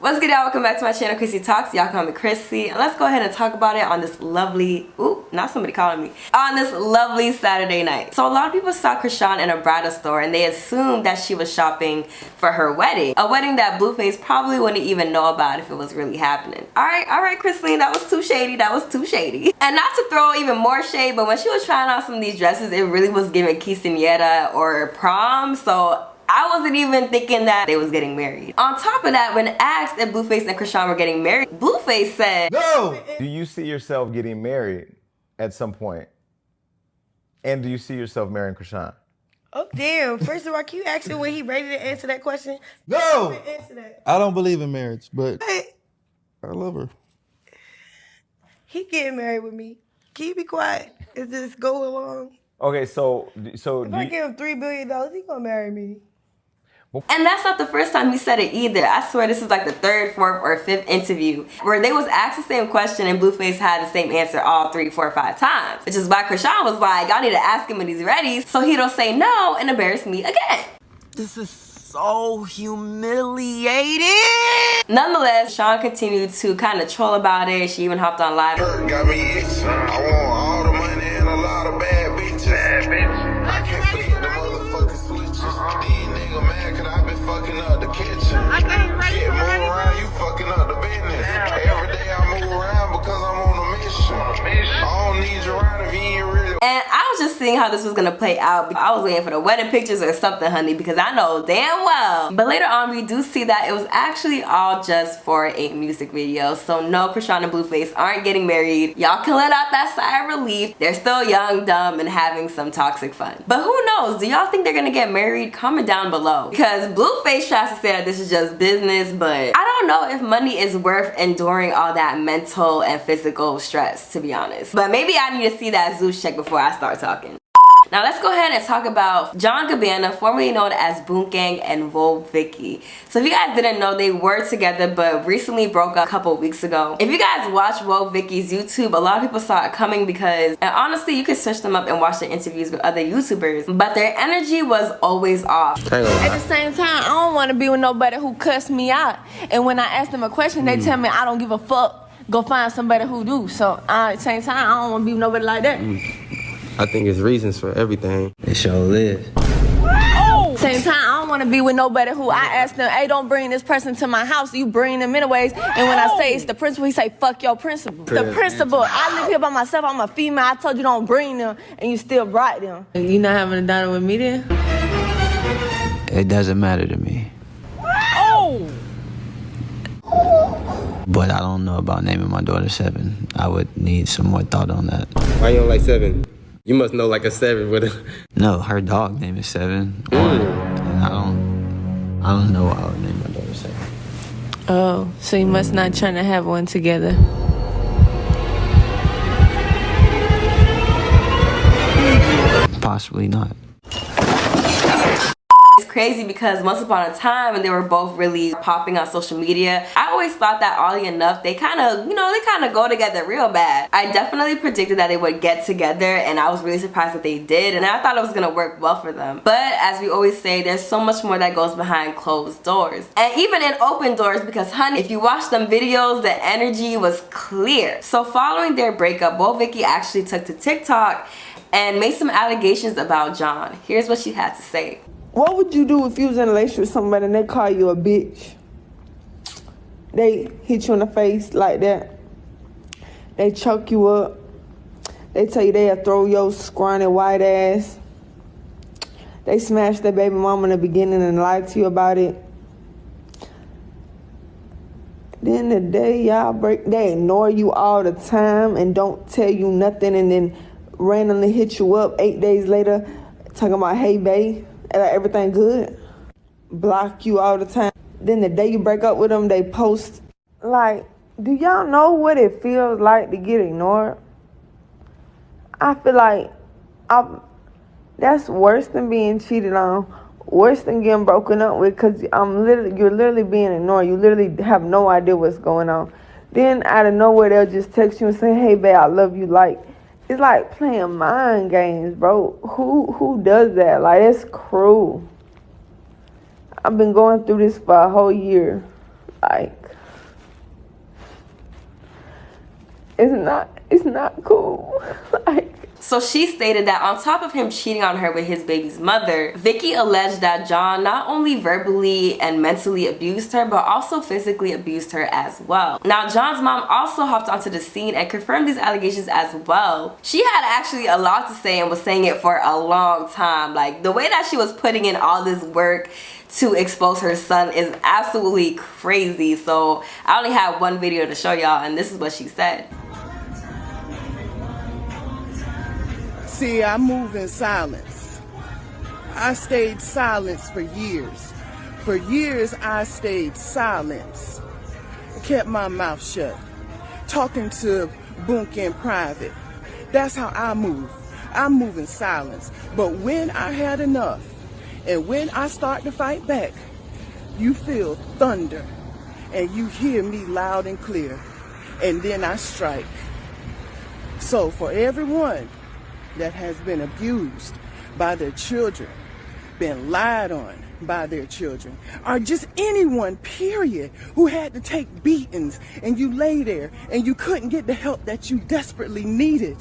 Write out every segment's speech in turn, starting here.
What's good, y'all? Welcome back to my channel, Chrissy Talks. Y'all call me Chrissy, and let's go ahead and talk about it on this lovely, not somebody calling me, on this lovely Saturday night. So a lot of people saw Chrisean in a bridal store and they assumed that she was shopping for her wedding. A wedding that Blueface probably wouldn't even know about if it was really happening. Alright, Chrisean, that was too shady, And not to throw even more shade, but when she was trying on some of these dresses, it really was giving quinceañera or prom, so I wasn't even thinking that they was getting married. On top of that, when asked if Blueface and Chrisean were getting married, Blueface said, "No!" Do you see yourself getting married at some point? And do you see yourself marrying Chrisean? Oh, damn. First of all, can you ask him when he ready to answer that question? No! Answer that. I don't believe in marriage, but I love her. He getting married with me. Can you be quiet? Is this go along? Okay, so If I give him $3 billion, he gonna marry me. and that's not the first time he said it either. I swear this is like the third, fourth, or fifth interview where they was asked the same question and Blueface had the same answer all 3, 4, 5 times. Which is why Chrisean was like, y'all need to ask him when he's ready so he don't say no and embarrass me again. This is so humiliating. Nonetheless, Chrisean continued to kind of troll about it. She even hopped on live. Got me itching. I want all the money and a lot of bad bitches. I can't forget the motherfucking switches. These niggas mad cause I been fucking up the kitchen. Shit, move around, you fucking up the business. Every day I move around because I'm on a mission. I don't need you around if you ain't really. And I was just seeing how this was gonna play out. I was waiting for the wedding pictures or something, honey, because I know damn well. But later on, we do see that it was actually all just for a music video. So no, Chrisean and Blueface aren't getting married. Y'all can let out that sigh of relief. They're still young, dumb, and having some toxic fun. But who knows? Do y'all think they're gonna get married? Comment down below. Because Blueface tries to say that this is just business, but I don't know if money is worth enduring all that mental and physical stress, to be honest. But maybe I need to see that Zeus check before I start talking. Now let's go ahead and talk about John Gabbana, formerly known as Boonk and Woah Vicky. So if you guys didn't know, they were together but recently broke up a couple weeks ago. If you guys watch Woah Vicky's YouTube, a lot of people saw it coming because, and honestly, you can search them up and watch their interviews with other YouTubers, but their energy was always off. At the same time, I don't want to be with nobody who cussed me out. And when I ask them a question, they tell me I don't give a fuck. Go find somebody who do. So at the same time, I don't want to be with nobody like that. I think it's reasons for everything. It sure is. Same time, I don't want to be with nobody who I ask them, hey, don't bring this person to my house. You bring them anyways. And when I say it's the principal, he say, fuck your principal. The principal. I live here by myself. I'm a female. I told you don't bring them, and you still brought them. You not having a dinner with me then? It doesn't matter to me. But I don't know about naming my daughter 7. I would need some more thought on that. Why you don't like 7? You must know like a 7 with a... No, her dog name is 7. And I don't know why I would name my daughter 7. Oh, so you must not trying to have one together. Possibly not. It's crazy because once upon a time when they were both really popping on social media, I always thought that oddly enough, they kind of go together real bad. I definitely predicted that they would get together and I was really surprised that they did, and I thought it was gonna work well for them. But as we always say, there's so much more that goes behind closed doors. And even in open doors, because honey, if you watch them videos, the energy was clear. So following their breakup, Woah Vicky actually took to TikTok and made some allegations about John. Here's what she had to say. What would you do if you was in a relationship with somebody and they call you a bitch? They hit you in the face like that. They choke you up. They tell you they'll throw your scrawny white ass. They smash their baby mama in the beginning and lie to you about it. Then the day y'all break, they ignore you all the time and don't tell you nothing, and then randomly hit you up 8 days later talking about, hey babe, everything good, block you all the time. Then the day you break up with them, they post. Like, do y'all know what it feels like to get ignored? I feel like that's worse than being cheated on, worse than getting broken up with, because you're literally being ignored. You literally have no idea what's going on. Then out of nowhere, they'll just text you and say, hey babe, I love you. Like, it's like playing mind games, bro. Who does that? Like, it's cruel. I've been going through this for a whole year. Like, it's not cool. Like, so she stated that on top of him cheating on her with his baby's mother, Vicky alleged that John not only verbally and mentally abused her, but also physically abused her as well. Now, John's mom also hopped onto the scene and confirmed these allegations as well. She had actually a lot to say and was saying it for a long time. Like, the way that she was putting in all this work to expose her son is absolutely crazy. So I only have one video to show y'all, and this is what she said. See, I move in silence. I stayed silent for years. For years, I stayed silent. Kept my mouth shut. Talking to Boonk in private. That's how I move. I move in silence. But when I had enough, and when I start to fight back, you feel thunder. And you hear me loud and clear. And then I strike. So for everyone that has been abused by their children, been lied on by their children, or just anyone, period, who had to take beatings and you lay there and you couldn't get the help that you desperately needed.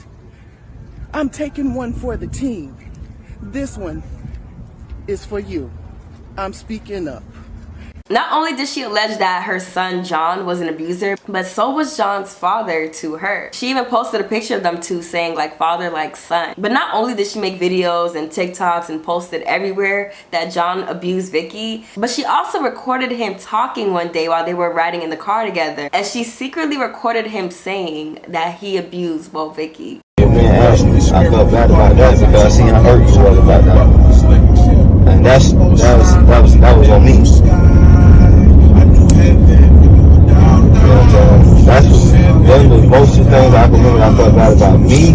I'm taking one for the team. This one is for you. I'm speaking up. Not only did she allege that her son John was an abuser, but so was John's father to her. She even posted a picture of them two saying like father like son. But not only did she make videos and TikToks and posted everywhere that John abused Vicky, but she also recorded him talking one day while they were riding in the car together. And she secretly recorded him saying that he abused Woah Vicky. I felt bad about that because I seen how hurt you was about that. And that was on me. That's one of most of the things I can remember I felt bad about. Me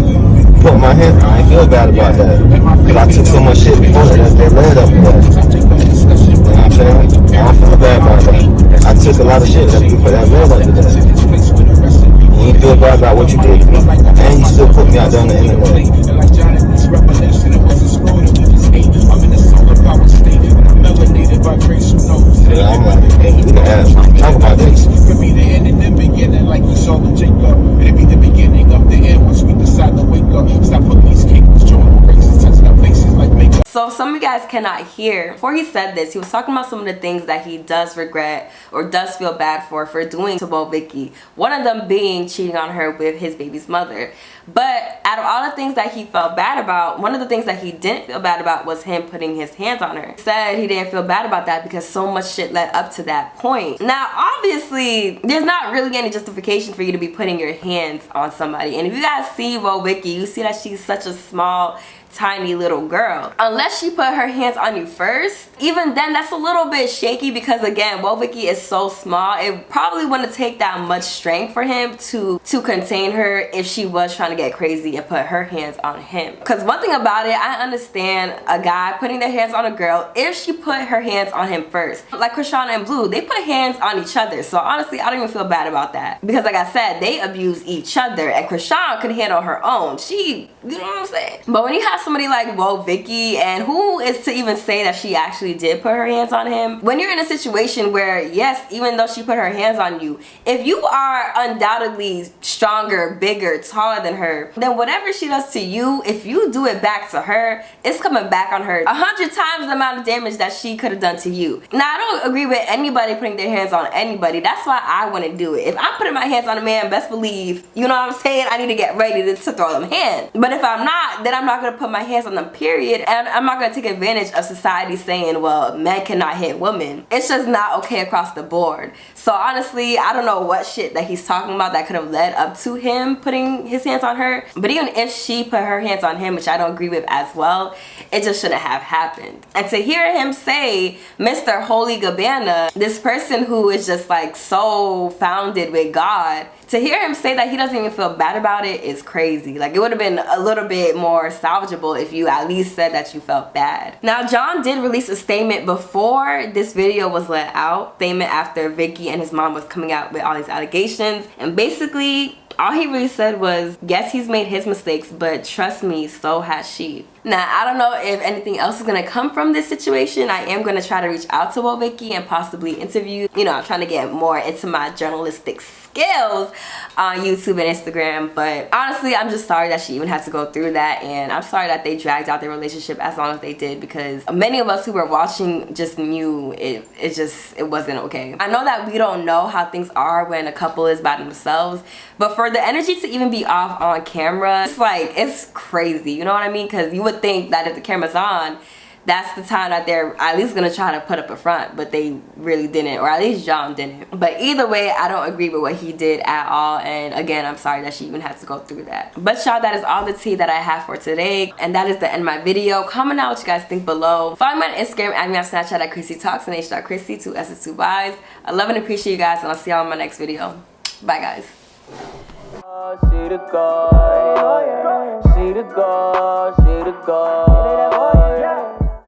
putting my hand, I ain't feel bad about that. Because I took so much shit before that led up to that. You know what I'm saying? I don't feel bad about that. I took a lot of shit that led up to that. You ain't feel bad about what you did to me. And you still put me out there on the internet. Yeah, I'm like, hey, we can talk about this. So some of you guys cannot hear. Before he said this, he was talking about some of the things that he does regret or does feel bad for doing to Woah Vicky. One of them being cheating on her with his baby's mother. But out of all the things that he felt bad about, one of the things that he didn't feel bad about was him putting his hands on her. He said he didn't feel bad about that because so much shit led up to that point. Now, obviously, there's not really any justification for you to be putting your hands on somebody. And if you guys see Woah Vicky, you see that she's such a small, tiny little girl. Unless she put her hands on you first, even then that's a little bit shaky because again, Woah Vicky is so small. It probably wouldn't take that much strength for him to contain her if she was trying to get crazy and put her hands on him. Because one thing about it, I understand a guy putting their hands on a girl if she put her hands on him first. Like Chrisean and Blue, they put hands on each other. So honestly, I don't even feel bad about that. Because like I said, they abuse each other and Chrisean could handle her own. She, you know what I'm saying? But when you have somebody like Woah Vicky, and who is to even say that she actually did put her hands on him? When you're in a situation where, yes, even though she put her hands on you, if you are undoubtedly stronger, bigger, taller than her, then whatever she does to you, if you do it back to her, it's coming back on her 100 times the amount of damage that she could have done to you. Now, I don't agree with anybody putting their hands on anybody. That's why I wouldn't do it. If I'm putting my hands on a man, best believe, you know what I'm saying, I need to get ready to throw them hands. But if I'm not, then I'm not going to put my hands on them, period. And I'm not going to take advantage of society saying, well, men cannot hit women. It's just not okay across the board. So honestly, I don't know what shit that he's talking about that could have led up to him putting his hands on her. But even if she put her hands on him, which I don't agree with as well, it just shouldn't have happened. And to hear him say, Mr. Holy Gabbana, this person who is just like so founded with God, to hear him say that he doesn't even feel bad about it is crazy. Like, it would have been a little bit more salvageable if you at least said that you felt bad. Now, John did release a statement before this video was let out. Statement after Vicky and his mom was coming out with all these allegations. And basically, all he really said was, yes, he's made his mistakes, but trust me, so has she. Now, I don't know if anything else is gonna come from this situation. I am gonna try to reach out to Woah Vicky and possibly interview. You know, I'm trying to get more into my journalistic skills on YouTube and Instagram. But honestly, I'm just sorry that she even had to go through that, and I'm sorry that they dragged out their relationship as long as they did, because many of us who were watching just knew it wasn't okay. I know that we don't know how things are when a couple is by themselves, but for the energy to even be off on camera, it's like, it's crazy, you know what I mean? Because you would think that if the camera's on, that's the time that they're at least gonna try to put up a front, but they really didn't, or at least John didn't. But either way, I don't agree with what he did at all, and again, I'm sorry that she even had to go through that. But y'all, that is all the tea that I have for today, and that is the end of my video. Comment out what you guys think below. Follow me on Instagram, add me on Snapchat at Chrissy Talks, and h.chrissy, 2 S's, 2 Y's. I love and appreciate you guys, and I'll see y'all in my next video. Bye, guys. She the God, she the God, she the God.